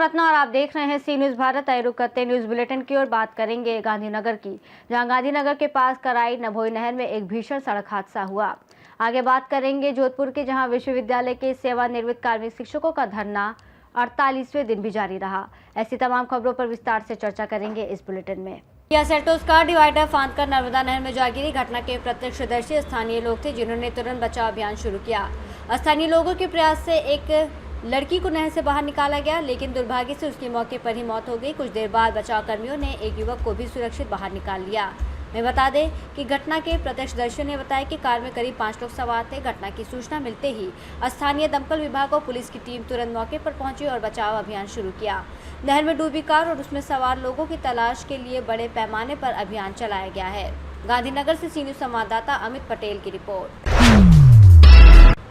पटना और आप देख रहे हैं सी न्यूज भारत। आए रुक करते न्यूज बुलेटिन की ओर बात करेंगे गांधीनगर की, जहां गांधीनगर के पास कराई नभोई नहर में एक भीषण सड़क हादसा हुआ। आगे बात करेंगे जोधपुर के, जहां विश्वविद्यालय के सेवानिवृत्त कार्मिक शिक्षकों का धरना 48वें दिन भी जारी रहा। ऐसी तमाम खबरों पर विस्तार से चर्चा करेंगे इस बुलेटिन में। सेल्टोस का डिवाइडर फांदकर नर्मदा नहर में जा गिरी घटना के प्रत्यक्षदर्शी स्थानीय लोग थे, जिन्होंने तुरंत बचाव अभियान शुरू किया। स्थानीय लोगों के प्रयास से एक लड़की को नहर से बाहर निकाला गया, लेकिन दुर्भाग्य से उसकी मौके पर ही मौत हो गई। कुछ देर बाद बचाव कर्मियों ने एक युवक को भी सुरक्षित बाहर निकाल लिया। मैं बता दें कि घटना के प्रत्यक्षदर्शियों ने बताया कि कार में करीब 5 लोग सवार थे। घटना की सूचना मिलते ही स्थानीय दमकल विभाग और पुलिस की टीम तुरंत मौके पर पहुंची और बचाव अभियान शुरू किया। नहर में डूबी कार और उसमें सवार लोगों की तलाश के लिए बड़े पैमाने पर अभियान चलाया गया है। गांधीनगर से सी न्यूज संवाददाता अमित पटेल की रिपोर्ट।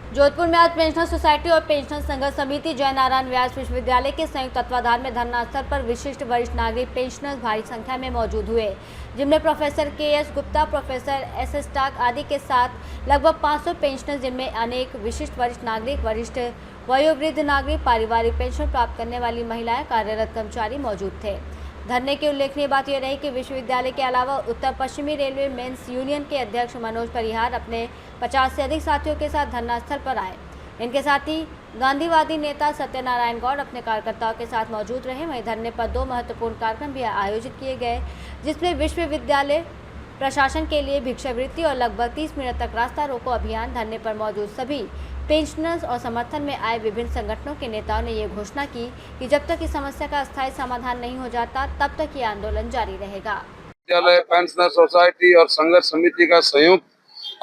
जोधपुर में आज पेंशनर सोसाइटी और पेंशनर संघर्ष समिति जय नारायण व्यास विश्वविद्यालय के संयुक्त तत्वाधान में धरना स्थल पर विशिष्ट वरिष्ठ नागरिक पेंशनर्स भारी संख्या में मौजूद हुए, जिनमें professor K S. Gupta, professor S. Tak आदि के साथ लगभग 500 पेंशनर्स, जिनमें अनेक विशिष्ट वरिष्ठ नागरिक, वरिष्ठ वयोवृद्ध नागरिक, पारिवारिक पेंशन प्राप्त करने वाली महिलाएं, कार्यरत कर्मचारी मौजूद थे। धरने की उल्लेखनीय बात यह रही कि विश्वविद्यालय के अलावा उत्तर पश्चिमी रेलवे मेंस यूनियन के अध्यक्ष मनोज परिहार अपने 50 से अधिक साथियों के साथ धरना स्थल पर आए। इनके साथ ही गांधीवादी नेता सत्यनारायण गौड़ अपने कार्यकर्ताओं के साथ मौजूद रहे। वहीं धरने पर 2 महत्वपूर्ण कार्यक्रम भी आयोजित किए गए, जिसमें विश्वविद्यालय प्रशासन के लिए भिक्षावृत्ति और लगभग 30 मिनट तक रास्ता रोको अभियान। धरने पर मौजूद सभी पेंशनर्स और समर्थन में आए विभिन्न संगठनों के नेताओं ने ये घोषणा की कि जब तक इस समस्या का अस्थायी समाधान नहीं हो जाता, तब तक ये आंदोलन जारी रहेगा। विद्यालय पेंशनर सोसाइटी और संघर्ष समिति का संयुक्त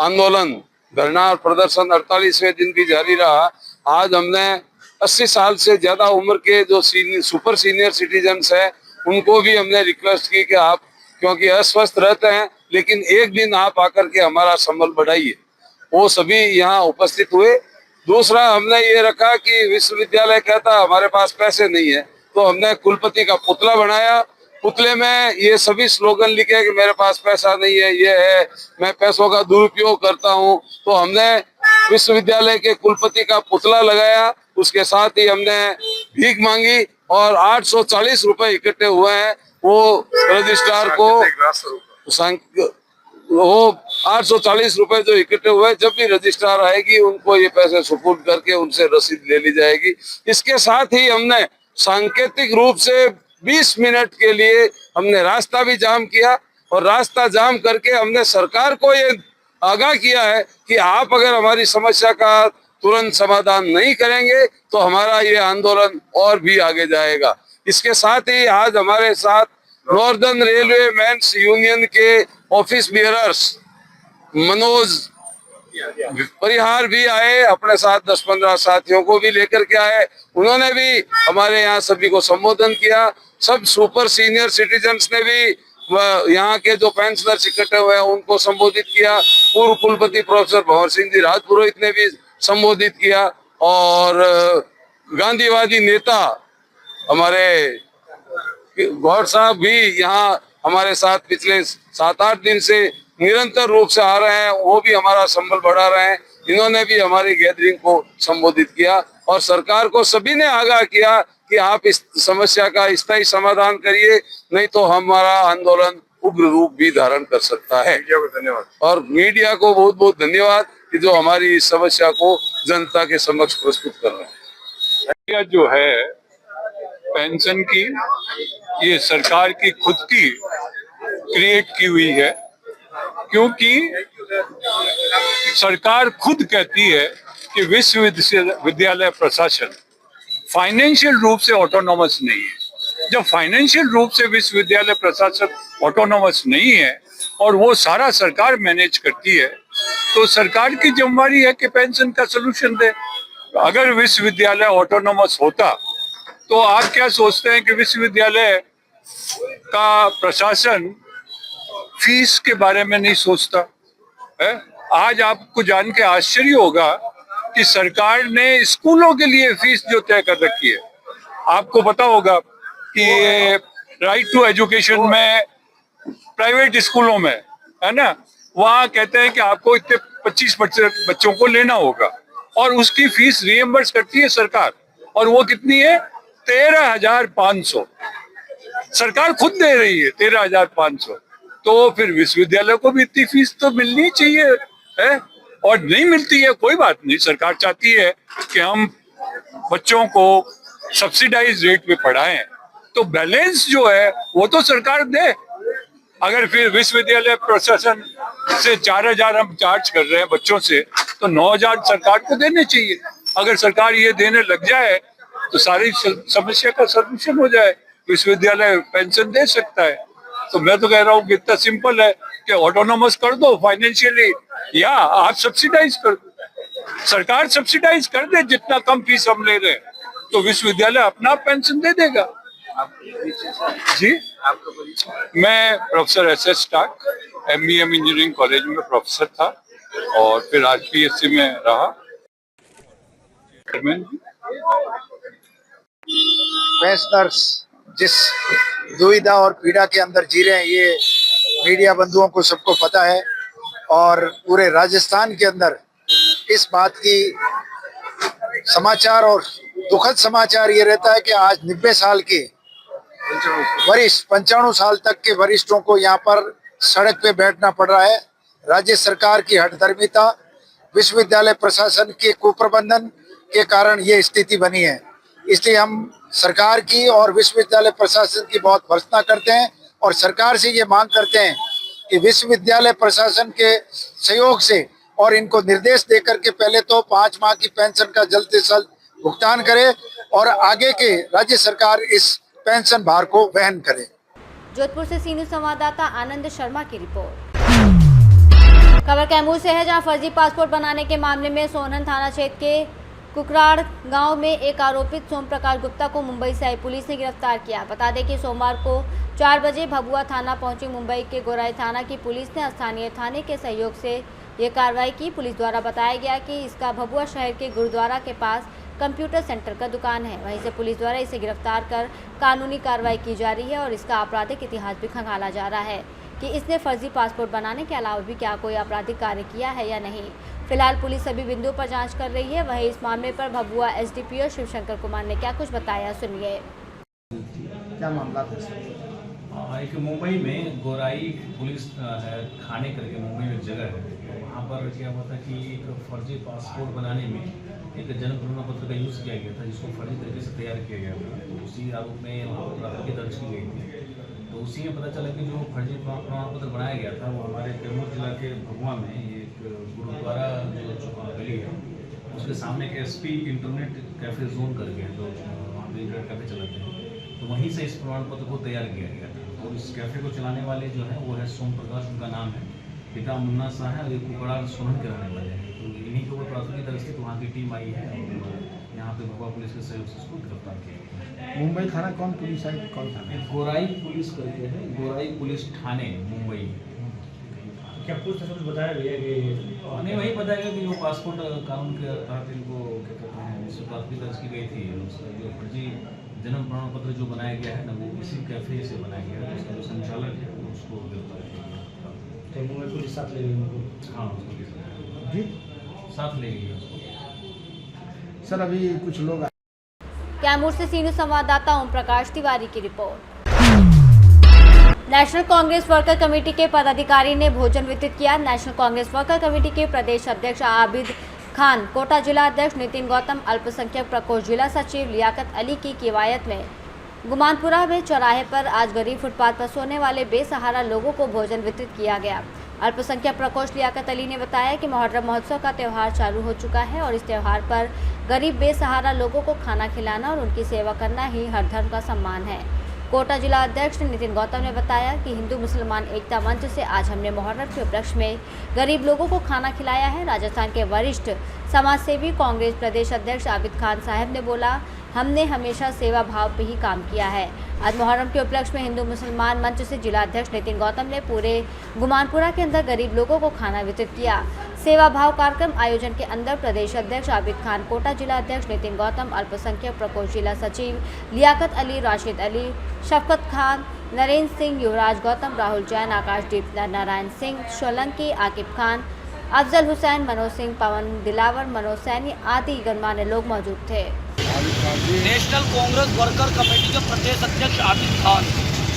आंदोलन, धरना और प्रदर्शन 48वें दिन भी जारी रहा। आज हमने 80 साल से ज्यादा उम्र के जो सुपर सीनियर सिटीजन्स है, उनको भी हमने रिक्वेस्ट की कि आप, क्योंकि अस्वस्थ रहते हैं, लेकिन एक दिन आप आकर के हमारा संबल बढ़ाइए। वो सभी यहाँ उपस्थित हुए। दूसरा, हमने ये रखा कि विश्वविद्यालय कहता हमारे पास पैसे नहीं है, तो हमने कुलपति का पुतला बनाया। पुतले में ये सभी स्लोगन लिखे कि मेरे पास पैसा नहीं है, ये है, मैं पैसों का दुरुपयोग करता हूँ। तो हमने विश्वविद्यालय के कुलपति का पुतला लगाया। उसके साथ ही हमने भीख मांगी और 840 रुपए इकट्ठे हुए हैं। वो रजिस्ट्रार को 840 रुपए जो इकट्ठे हुए, जब भी रजिस्ट्रार आएगी उनको ये पैसे सुपुर्द करके उनसे रसीद ले ली जाएगी। इसके साथ ही हमने सांकेतिक रूप से 20 मिनट के लिए हमने रास्ता भी जाम किया और रास्ता जाम करके हमने सरकार को ये आगाह किया है कि आप अगर हमारी समस्या का तुरंत समाधान नहीं करेंगे तो हमारा ये आंदोलन और भी आगे जाएगा। इसके साथ ही आज हमारे साथ नॉर्दर्न रेलवे मेंस यूनियन के ऑफिस बियरर्स मनोज परिहार भी आए, अपने साथ 10-15 साथियों को भी लेकर के आए। उन्होंने भी हमारे यहाँ सभी को संबोधन किया। सब सुपर सीनियर सिटीजन्स ने भी यहाँ के जो पेंशनर्स इकट्ठे हुए हैं उनको संबोधित किया। पूर्व कुलपति प्रोफेसर भंवर सिंह जी राजपुरोहित ने भी संबोधित किया और गांधीवादी नेता हमारे गौड़ साहब भी यहाँ हमारे साथ पिछले 7-8 दिन से निरंतर रूप से आ रहे हैं। वो भी हमारा संबल बढ़ा रहे हैं। इन्होंने भी हमारी गैदरिंग को संबोधित किया और सरकार को सभी ने आगाह किया कि आप इस समस्या का स्थायी समाधान करिए, नहीं तो हमारा आंदोलन उग्र रूप भी धारण कर सकता है। मीडिया को धन्यवाद और मीडिया को बहुत बहुत धन्यवाद कि जो हमारी इस समस्या को जनता के समक्ष प्रस्तुत कर रहे हैं। जो है पेंशन की, ये सरकार की खुद की क्रिएट की हुई है, क्योंकि सरकार खुद कहती है कि विश्वविद्यालय प्रशासन फाइनेंशियल रूप से ऑटोनॉमस नहीं है। जब फाइनेंशियल रूप से विश्वविद्यालय प्रशासन ऑटोनॉमस नहीं है और वो सारा सरकार मैनेज करती है, तो सरकार की जिम्मेदारी है कि पेंशन का सलूशन दे। अगर विश्वविद्यालय ऑटोनॉमस होता तो आप क्या सोचते हैं कि विश्वविद्यालय का प्रशासन फीस के बारे में नहीं सोचता है? आज आपको जान के आश्चर्य होगा कि सरकार ने स्कूलों के लिए फीस जो तय कर रखी है। आपको पता होगा कि राइट टू एजुकेशन में प्राइवेट स्कूलों में, है ना, वहाँ कहते हैं कि आपको इतने 25 बच्चों को लेना होगा और उसकी फीस रिएम्बर्स करती है सरकार। और वो कितनी है? 13,500 सरकार खुद दे रही है, 13,500। तो फिर विश्वविद्यालय को भी इतनी फीस तो मिलनी चाहिए है, और नहीं मिलती है। कोई बात नहीं, सरकार चाहती है कि हम बच्चों को सब्सिडाइज रेट पे पढ़ाएं, तो बैलेंस जो है वो तो सरकार दे। अगर फिर विश्वविद्यालय प्रशासन से 4,000 हम चार्ज कर रहे हैं बच्चों से, तो 9,000 सरकार को देने चाहिए। अगर सरकार ये देने लग जाए तो सारी समस्या का सॉल्यूशन हो जाए, विश्वविद्यालय पेंशन दे सकता है। तो मैं तो कह रहा हूँ कि इतना सिंपल है कि ऑटोनोमस कर दो फाइनेंशियली, या आप सब्सिडाइज कर दो। सरकार सब्सिडाइज कर दे जितना कम फीस हम ले रहे हैं, तो विश्वविद्यालय अपना पेंशन दे देगा। जी, मैं professor SS stock MBM engineering college में प्रोफेसर था, और फिर RPSC में रहा। पेंशनर्स जिस दुविधा और पीड़ा के अंदर जी रहे हैं, ये मीडिया बंधुओं को सबको पता है। और पूरे राजस्थान के अंदर इस बात की समाचार और दुखद समाचार ये रहता है कि आज 90 साल के वरिष्ठ 95 साल तक के वरिष्ठों को यहाँ पर सड़क पे बैठना पड़ रहा है। राज्य सरकार की हठधर्मिता, विश्वविद्यालय प्रशासन के कुप्रबंधन के कारण ये स्थिति बनी है। इसलिए हम सरकार की और विश्वविद्यालय प्रशासन की बहुत भर्त्सना करते हैं, और सरकार से ये मांग करते हैं कि विश्वविद्यालय प्रशासन के सहयोग से और इनको निर्देश देकर के पहले तो 5 माह की पेंशन का जल्द से जल्द भुगतान करे, और आगे के राज्य सरकार इस पेंशन भार को वहन करे। जोधपुर से सी न्यूज़ संवाददाता आनंद शर्मा की रिपोर्ट। खबर कैमूर से है, जहां फर्जी पासपोर्ट बनाने के मामले में सोनन थाना क्षेत्र के कुकराड़ गांव में एक आरोपित सोम प्रकाश गुप्ता को मुंबई से आई पुलिस ने गिरफ्तार किया। बता दें कि सोमवार को 4 बजे भभुआ थाना पहुंची मुंबई के गोराई थाना की पुलिस ने स्थानीय थाने के सहयोग से ये कार्रवाई की। पुलिस द्वारा बताया गया कि इसका भभुआ शहर के गुरुद्वारा के पास कंप्यूटर सेंटर का दुकान है। वहीं से पुलिस द्वारा इसे गिरफ्तार कर कानूनी कार्रवाई की जा रही है, और इसका आपराधिक इतिहास भी खंगाला जा रहा है कि इसने फर्जी पासपोर्ट बनाने के अलावा भी क्या कोई आपराधिक कार्य किया है या नहीं। फिलहाल पुलिस सभी बिंदुओं पर जांच कर रही है। वहीं इस मामले पर भभुआ SDPO शिवशंकर कुमार ने क्या कुछ बताया, सुनिए। क्या मामला था? एक मुंबई में गोराई पुलिस थाने करके मुंबई में एक जगह है, वहाँ पर क्या हुआ था कि एक फर्जी पासपोर्ट बनाने में एक जन्म प्रमाण पत्र का यूज़ किया गया था, जिसको फर्जी तरीके से तैयार किया गया था। तो उसी आरोप में वहाँ पर प्राथमिकी दर्ज की गई थी। तो उसी में पता चला कि जो फर्जी प्रमाण पत्र बनाया गया था वो हमारे कैमूर जिला के भभुआ में एक गुरुद्वारा जो गली है उसके सामने एक SP इंटरनेट कैफे जोन करके, तो वहाँ पर इंटरनेट कैफे चलाते हैं, तो वहीं से इस प्रमाण पत्र को तैयार किया गया था। और इस कैफे को चलाने वाले जो है वो है सोम प्रकाश, उनका नाम है। पिता मुन्ना शाह है और ये कुकराड़ सोनन के रहने वाले हैं। तो इन्हीं के ऊपर प्राथमिकी दर्ज थी, तो वहाँ की टीम आई है और यहाँ पे भभुआ पुलिस के सहयोग से उसको गिरफ्तार किया गया। मुंबई थाना कौन पुलिस है, कौन थाना? गोराई पुलिस करके है, गोराई पुलिस थाने मुंबई। क्या कुछ तो कुछ बताया गया कि नहीं, वही बताया गया कि जो पासपोर्ट कानून के तहत इनको क्या कहते हैं इससे प्राथमिकी दर्ज की गई थी। उसका जो फर्जी जन्म प्रमाण पत्र जो बनाया गया है ना, वो इसी कैफे से बनाया गया है। उसका जो संचालक है उसको गिरफ्तार किया गया। तो मुंबई पुलिस साथ ले गई उनको? हाँ, उसको जी साथ ले गई उसको। सर, अभी कुछ लोग कैमूर से सी न्यूज़ संवाददाता ओम प्रकाश तिवारी की report. National Congress worker committee के पदाधिकारी ने भोजन वितरित किया। नेशनल कांग्रेस वर्कर कमेटी के प्रदेश अध्यक्ष आबिद खान, कोटा जिला अध्यक्ष नितिन गौतम, अल्पसंख्यक प्रकोष्ठ जिला सचिव लियाकत अली की किवायत में गुमानपुरा में चौराहे पर आज गरीब फुटपाथ पर सोने वाले बेसहारा लोगों को भोजन वितरित किया गया। अल्पसंख्यक प्रकोष्ठ लियाकत अली ने बताया कि मुहर्रम महोत्सव का त्यौहार चालू हो चुका है और इस त्यौहार पर गरीब बेसहारा लोगों को खाना खिलाना और उनकी सेवा करना ही हर धर्म का सम्मान है। कोटा जिला अध्यक्ष नितिन गौतम ने बताया कि हिंदू मुसलमान एकता मंच से आज हमने मुहर्रम के उपलक्ष्य में गरीब लोगों को खाना खिलाया है। राजस्थान के वरिष्ठ समाजसेवी कांग्रेस प्रदेश अध्यक्ष आबिद खान साहब ने बोला, हमने हमेशा सेवा भाव पे ही काम किया है। आज मुहर्रम के उपलक्ष्य में हिंदू मुसलमान मंच से जिला अध्यक्ष नितिन गौतम ने पूरे गुमानपुरा के अंदर गरीब लोगों को खाना वितरित किया। सेवा भाव कार्यक्रम आयोजन के अंदर प्रदेश अध्यक्ष आबिद खान, कोटा जिला अध्यक्ष नितिन गौतम, अल्पसंख्यक प्रकोष्ठ जिला सचिव लियाकत अली, राशिद अली, शफकत खान, नरेंद्र सिंह, युवराज गौतम, राहुल जैन, आकाशदीप नारायण सिंह सोलंकी, आकिब खान, अफजल हुसैन, मनोज सिंह, पवन दिलावर, मनोज सैनी आदि गणमान्य लोग मौजूद थे। नेशनल कांग्रेस वर्कर कमेटी के प्रदेश अध्यक्ष आबिद खान,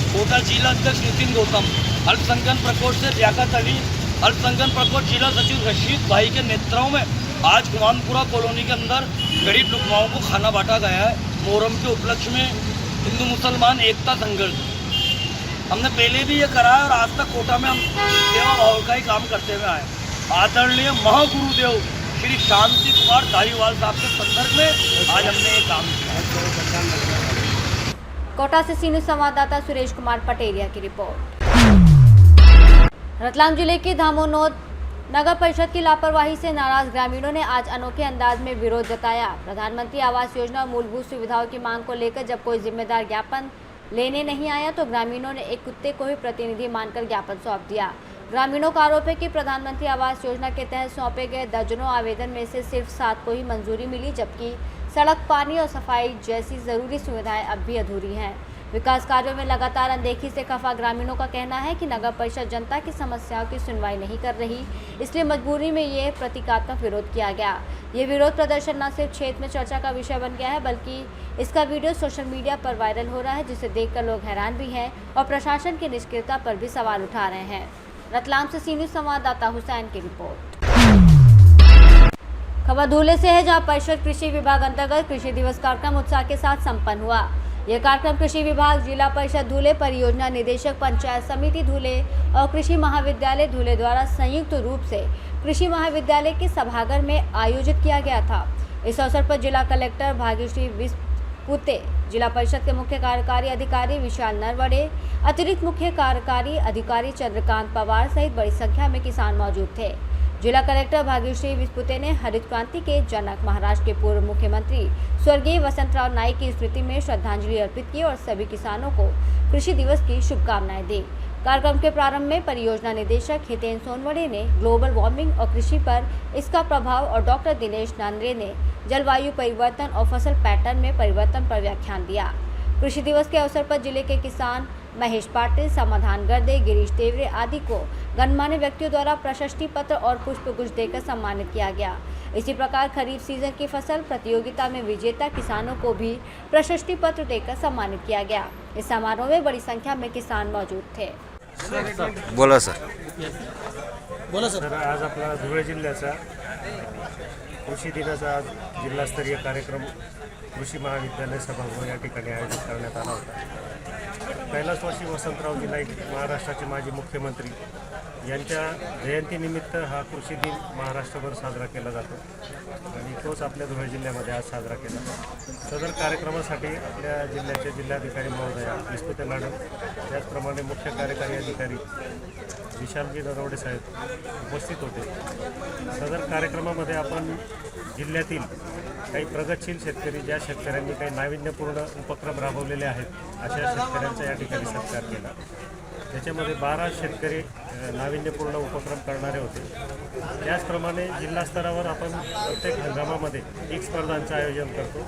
कोटा जिला अध्यक्ष नितिन गौतम, अल्पसंख्यक प्रकोष्ठ से लियाकत अली, अल्पसंख्यक प्रकोष्ठ जिला सचिव रशीद भाई के नेतृत्व में आज गुमानपुरा कॉलोनी के अंदर गरीब लुकमाओं को खाना बांटा गया है। मोहर्रम के उपलक्ष्य में हिंदू मुसलमान एकता संघर्ष हमने पहले भी ये करा है और आज तक कोटा में हम सेवा भाव का ही काम करते हुए आए। आदरणीय महागुरुदेव श्री शांति कुमार धारीवाल साहब के संदर्भ में आज हमने ये काम किया। कोटा से सी न्यूज़ संवाददाता सुरेश कुमार पटेरिया की रिपोर्ट। रतलाम जिले के धामोनोद नगर परिषद की लापरवाही से नाराज ग्रामीणों ने आज अनोखे अंदाज में विरोध जताया। प्रधानमंत्री आवास योजना और मूलभूत सुविधाओं की मांग को लेकर जब कोई जिम्मेदार ज्ञापन लेने नहीं आया तो ग्रामीणों ने एक कुत्ते को ही प्रतिनिधि मानकर ज्ञापन सौंप दिया। ग्रामीणों का आरोप है कि प्रधानमंत्री आवास योजना के तहत सौंपे गए दर्जनों आवेदन में से सिर्फ 7 को ही मंजूरी मिली, जबकि सड़क, पानी और सफाई जैसी जरूरी सुविधाएं अब भी अधूरी हैं। विकास कार्यों में लगातार अनदेखी से खफा ग्रामीणों का कहना है कि नगर परिषद जनता की समस्याओं की सुनवाई नहीं कर रही, इसलिए मजबूरी में ये प्रतीकात्मक विरोध किया गया। ये विरोध प्रदर्शन न सिर्फ क्षेत्र में चर्चा का विषय बन गया है, बल्कि इसका वीडियो सोशल मीडिया पर वायरल हो रहा है, जिसे देखकर लोग हैरान भी हैं और प्रशासन की निष्क्रियता पर भी सवाल उठा रहे हैं। रतलाम से सी न्यूज़ संवाददाता हुसैन की रिपोर्ट। खबर धूले से है, जहां परिषद कृषि विभाग अंतर्गत कृषि दिवस कार्यक्रम उत्साह के साथ संपन्न हुआ। यह कार्यक्रम कृषि विभाग, जिला परिषद धूले, परियोजना निदेशक पंचायत समिति धूले और कृषि महाविद्यालय धूले द्वारा संयुक्त रूप से कृषि महाविद्यालय के सभागार में आयोजित किया गया था। इस अवसर पर जिला कलेक्टर भाग्यश्री विस्पुते, जिला परिषद के मुख्य कार्यकारी अधिकारी विशाल नरवड़े, अतिरिक्त मुख्य कार्यकारी अधिकारी चंद्रकांत पवार सहित बड़ी संख्या में किसान मौजूद थे। जिला कलेक्टर भाग्यश्री विस्पुते ने हरित क्रांति के जनक, महाराष्ट्र के पूर्व मुख्यमंत्री स्वर्गीय वसंतराव नाइक की स्मृति में श्रद्धांजलि अर्पित की और सभी किसानों को कृषि दिवस की शुभकामनाएं दी। कार्यक्रम के प्रारंभ में परियोजना निदेशक हितेन सोनवड़े ने ग्लोबल वार्मिंग और कृषि पर इसका प्रभाव और डॉक्टर दिनेश नांद्रे ने जलवायु परिवर्तन और फसल पैटर्न में परिवर्तन पर व्याख्यान दिया। कृषि दिवस के अवसर पर जिले के किसान महेश पाटिल, समाधान गर्दे, गिरीश देवरे आदि को गणमान्य व्यक्तियों द्वारा प्रशस्ति पत्र और पुष्पगुच्छ देकर सम्मानित किया गया। इसी प्रकार खरीफ सीजन की फसल प्रतियोगिता में विजेता किसानों को भी प्रशस्ति पत्र देकर सम्मानित किया गया। इस समारोह में बड़ी संख्या में किसान मौजूद थे। बोला सर। तर आज आपला धुळे जिल्ह्याचा कृषी दिनाचा आज जिल्हास्तरीय कार्यक्रम कृषी महाविद्यालय सभागृह या ठिकाणी आयोजित करण्यात आला होता। कैलास वर्षी वसंतरावजी नाईक, महाराष्ट्राचे माजी मुख्यमंत्री, यांच्या जयंतीनिमित्त हा कृषी दिन महाराष्ट्रभर साजरा केला जातो आणि तोच आपल्या धुळे जिल्ह्यामध्ये आज साजरा केला। सदर कार्यक्रमासाठी आपल्या जिल्ह्याचे जिल्हाधिकारी महोदया विस्पुते मॅडम, त्याचप्रमाणे मुख्य कार्यकारी अधिकारी विशालजी नरवडे साहेब उपस्थित होते। सदर कार्यक्रमामध्ये आपण जिल्ह्यातील काही प्रगतशील शेतकरी, ज्या शेतकऱ्यांनी काही नाविन्यपूर्ण उपक्रम राबवलेले आहेत, अशा शेतकऱ्यांचा या ठिकाणी सत्कार केला। त्याच्यामध्ये 12 शेतकरी नाविन्यपूर्ण उपक्रम करणारे होते। त्याचप्रमाणे जिल्हा स्तरावर आपण प्रत्येक हंगामामध्ये पीक स्पर्धांचं आयोजन करतो।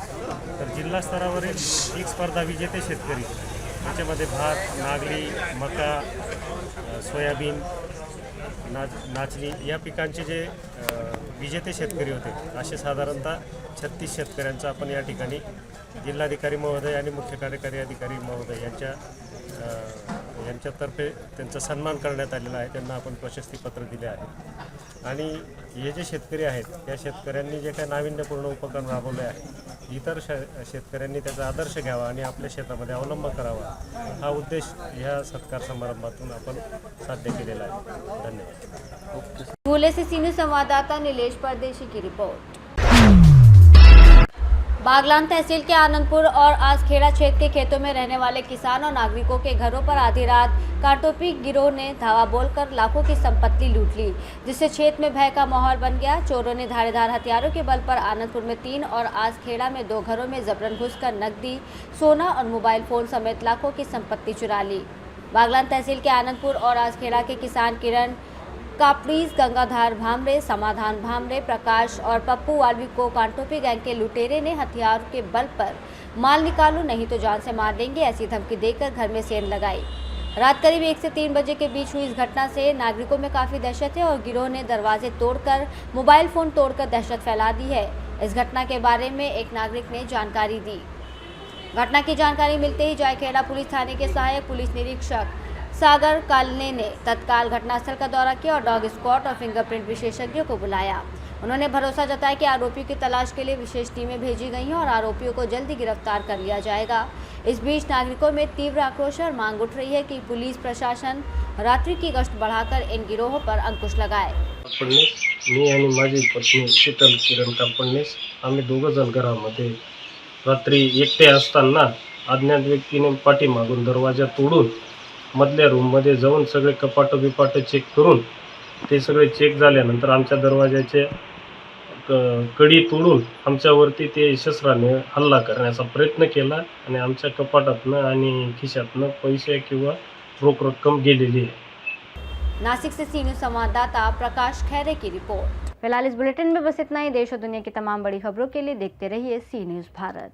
तर जिल्हा स्तरावरील पीक स्पर्धा विजेते शेतकरी, त्याच्यामध्ये भात, नागली, मका, सोयाबीन, नाचणी या पिकांचे जे विजेते शेतकरी होते, असे साधारणतः 36 शेतकऱ्यांचा आपण या ठिकाणी जिल्हाधिकारी महोदय आणि मुख्य कार्यकारी अधिकारी महोदय यांच्यातर्फे त्यांचा सन्मान करण्यात आलेला आहे। त्यांना आपण प्रशस्तीपत्र दिले आहे आणि हे जे शेतकरी आहेत, त्या शेतकऱ्यांनी जे काही नाविन्यपूर्ण उपक्रम राबवले आहे, इतर शेतकऱ्यांनी त्याचा आदर्श घ्यावा आणि आपल्या शेतामध्ये अवलंब करावा, हा उद्देश ह्या सत्कार समारंभातून आपण साध्य केलेला आहे। धन्यवाद। धूले से सी न्यूज़ संवाददाता नीलेश परदेशी की रिपोर्ट। बागलान तहसील के आनंदपुर और आसखेड़ा क्षेत्र के खेतों में रहने वाले किसान और नागरिकों के घरों पर आधी रात कारतोपी गिरोह ने धावा बोलकर लाखों की संपत्ति लूट ली, जिससे क्षेत्र में भय का माहौल बन गया। चोरों ने धारदार हथियारों के बल पर आनंदपुर में 3 और आसखेड़ा में 2 घरों में जबरन घुसकर नकदी, सोना और मोबाइल फोन समेत लाखों की संपत्ति चुरा ली। बागलान तहसील के आनंदपुर और आसखेड़ा के किसान किरण कापड़ीज, गंगाधार भामरे, समाधान भामरे, प्रकाश और पप्पू वाल्वी को कांटोपी गैंग के लुटेरे ने हथियार के बल पर माल निकालो नहीं तो जान से मार देंगे ऐसी धमकी देकर घर में सेंध लगाई। रात करीब 1 से 3 बजे के बीच हुई इस घटना से नागरिकों में काफ़ी दहशत है और गिरोह ने दरवाजे तोड़कर, मोबाइल फ़ोन तोड़कर दहशत फैला दी है। इस घटना के बारे में एक नागरिक ने जानकारी दी। घटना की जानकारी मिलते ही जायखेड़ा पुलिस थाने के सहायक पुलिस निरीक्षक सागर कालने ने तत्काल घटनास्थल का दौरा किया और डॉग स्क्वाड और फिंगरप्रिंट विशेषज्ञों को बुलाया। उन्होंने भरोसा जताया कि आरोपियों की तलाश के लिए विशेष टीमें भेजी गई हैं और आरोपियों को जल्दी गिरफ्तार कर लिया जाएगा। इस बीच नागरिकों में तीव्र आक्रोश और मांग उठ रही है कि पुलिस प्रशासन रात्रि की गश्त बढ़ाकर इन गिरोहों पर अंकुश लगाए। मी आणि माझी पत्नी शीतल किरण कापडणीस आम्ही दोघं जण घरामध्ये रात्री एकटे असताना अज्ञात व्यक्तीने पाठीमागून दरवाजा तोडून मधल्या रूममध्ये जाऊन सगळे कपाट बिपाट चेक करून ते सगळे चेक झाल्यानंतर आमच्या दरवाजाचे कडी तोडून आमच्यावरती ते शस्त्राने हल्ला करण्याचा प्रयत्न केला आणि आमच्या कपाटातनं आणि खिशातनं पैसे किंवा रोख रक्कम गेलेली आहे। नासिक से सी न्यूज़ संवाददाता प्रकाश खैरे की रिपोर्ट। फिलहाल इस बुलेटिन में बस इतना ही। देश और दुनिया की तमाम बड़ी खबरों के लिए देखते रहिए सी न्यूज़ भारत।